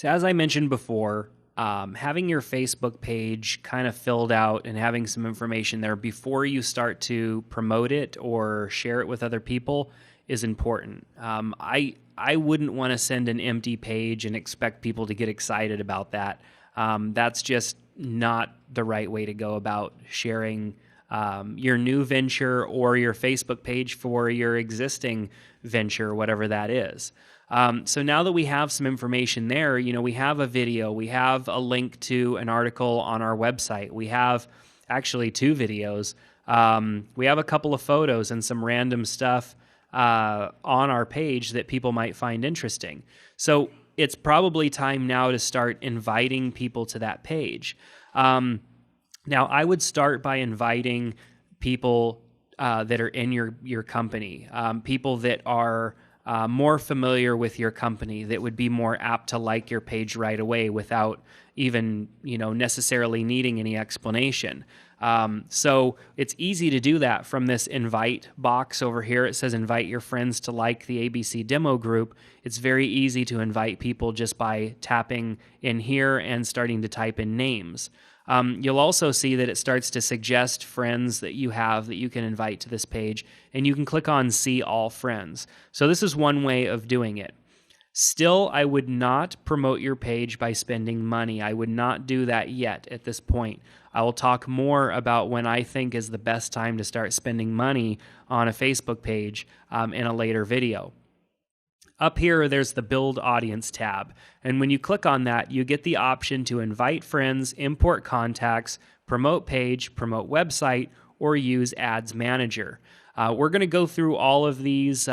So as I mentioned before, having your Facebook page kind of filled out and having some information there before you start to promote it or share it with other people is important. I wouldn't want to send an empty page and expect people to get excited about that. That's just not the right way to go about sharing your new venture or your Facebook page for your existing venture, whatever that is. So now that we have some information there, we have a video, we have a link to an article on our website, we have actually 2 videos, we have a couple of photos and some random stuff on our page that people might find interesting. So it's probably time now to start inviting people to that page. Now, I would start by inviting people that are in your company, people that are more familiar with your company, that would be more apt to like your page right away without even necessarily needing any explanation. So it's easy to do that from this invite box over here. It says invite your friends to like the ABC demo group. It's very easy to invite people just by tapping in here and starting to type in names. You'll also see that it starts to suggest friends that you have that you can invite to this page, and you can click on See All Friends. So this is one way of doing it. Still, I would not promote your page by spending money. I would not do that yet at this point. I will talk more about when I think is the best time to start spending money on a Facebook page in a later video. Up here, there's the Build Audience tab, and when you click on that, you get the option to invite friends, import contacts, promote page, promote website, or use Ads Manager. We're going to go through all of these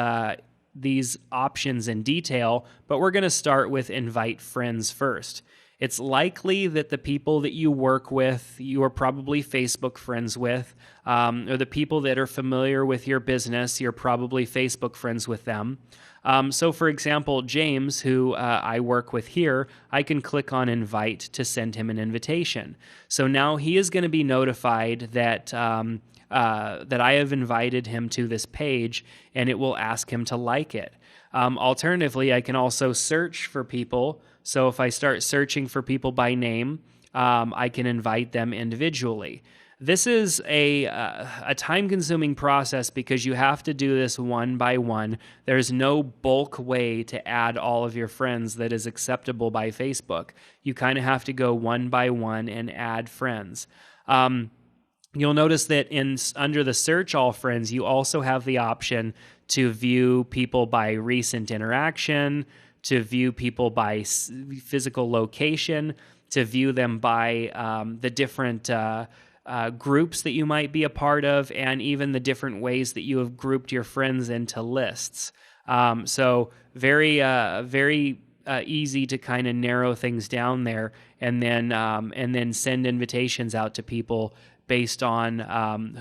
options in detail, but we're going to start with invite friends first. It's likely that the people that you work with, you are probably Facebook friends with, or the people that are familiar with your business, you're probably Facebook friends with them. So for example, James, who I work with here, I can click on invite to send him an invitation. So now he is going to be notified that that I have invited him to this page, and it will ask him to like it. Alternatively, I can also search for people. So if I start searching for people by name, I can invite them individually. This is a time-consuming process because you have to do this one by one. There's no bulk way to add all of your friends that is acceptable by Facebook. You kind of have to go one by one and add friends. You'll notice that under the Search All Friends, you also have the option to view people by recent interaction, to view people by physical location, to view them by the different groups that you might be a part of, and even the different ways that you have grouped your friends into lists. So very easy to kind of narrow things down there, and then send invitations out to people based on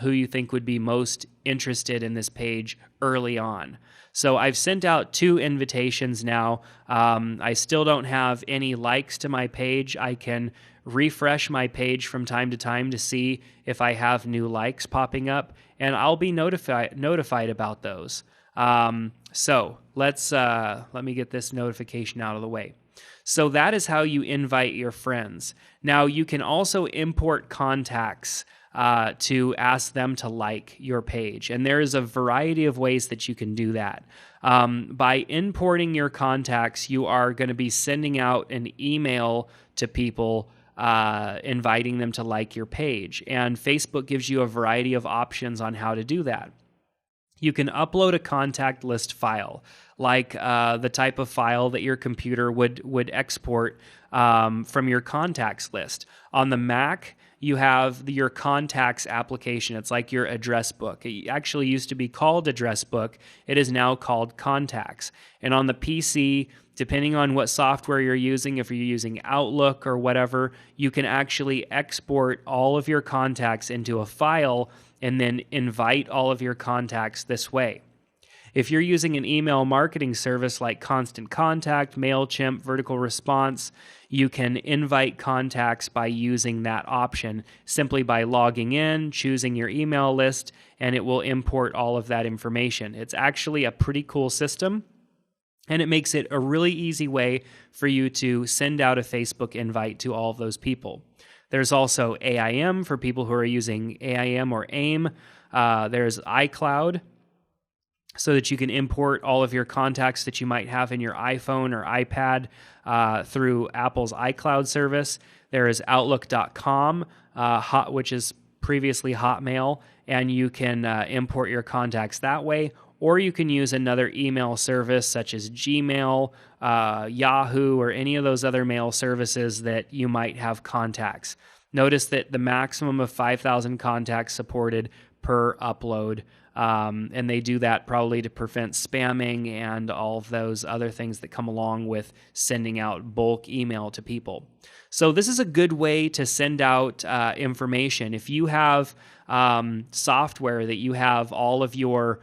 who you think would be most interested in this page early on. So I've sent out 2 invitations now. I still don't have any likes to my page. I can refresh my page from time to time to see if I have new likes popping up, and I'll be notified about those. So let me get this notification out of the way. So that is how you invite your friends. Now you can also import contacts to ask them to like your page. And there is a variety of ways that you can do that. By importing your contacts, you are going to be sending out an email to people inviting them to like your page. And Facebook gives you a variety of options on how to do that. You can upload a contact list file, like the type of file that your computer would export from your contacts list. On the Mac, you have your contacts application. It's like your address book. It actually used to be called address book. It is now called contacts. And on the PC, depending on what software you're using, if you're using Outlook or whatever, you can actually export all of your contacts into a file and then invite all of your contacts this way. If you're using an email marketing service like Constant Contact, MailChimp, Vertical Response, you can invite contacts by using that option, simply by logging in, choosing your email list, and it will import all of that information. It's actually a pretty cool system. And it makes it a really easy way for you to send out a Facebook invite to all of those people. There's also AIM for people who are using AIM or AIM. There's iCloud, so that you can import all of your contacts that you might have in your iPhone or iPad through Apple's iCloud service. There is Outlook.com, which is previously Hotmail, and you can import your contacts that way. Or you can use another email service such as Gmail, Yahoo, or any of those other mail services that you might have contacts. Notice that the maximum of 5,000 contacts supported per upload. And they do that probably to prevent spamming and all of those other things that come along with sending out bulk email to people. So this is a good way to send out information. If you have software that you have all of your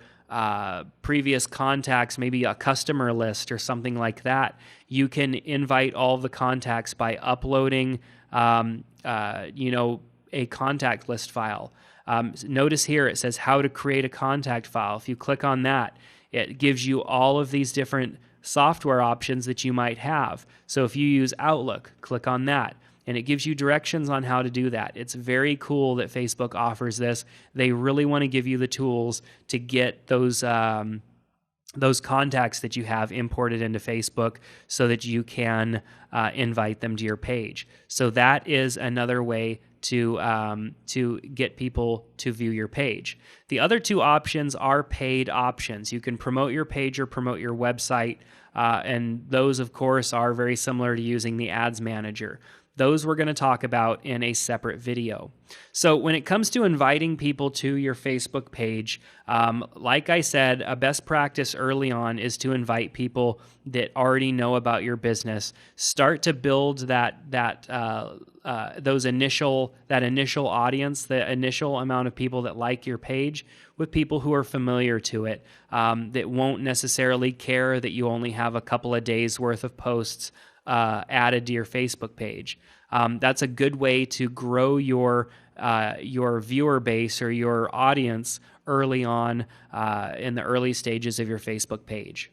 previous contacts, maybe a customer list or something like that, you can invite all of the contacts by uploading a contact list file. Notice here it says how to create a contact file. If you click on that, it gives you all of these different software options that you might have. So if you use Outlook, click on that, and it gives you directions on how to do that. It's very cool that Facebook offers this. They really want to give you the tools to get those contacts that you have imported into Facebook so that you can invite them to your page. So that is another way to get people to view your page. The other two options are paid options. You can promote your page or promote your website, and those, of course, are very similar to using the Ads Manager. Those we're going to talk about in a separate video. So when it comes to inviting people to your Facebook page, like I said, a best practice early on is to invite people that already know about your business. Start to build that initial audience, the initial amount of people that like your page, with people who are familiar to it, that won't necessarily care that you only have a couple of days worth of posts added to your Facebook page. That's a good way to grow your viewer base or your audience early on in the early stages of your Facebook page.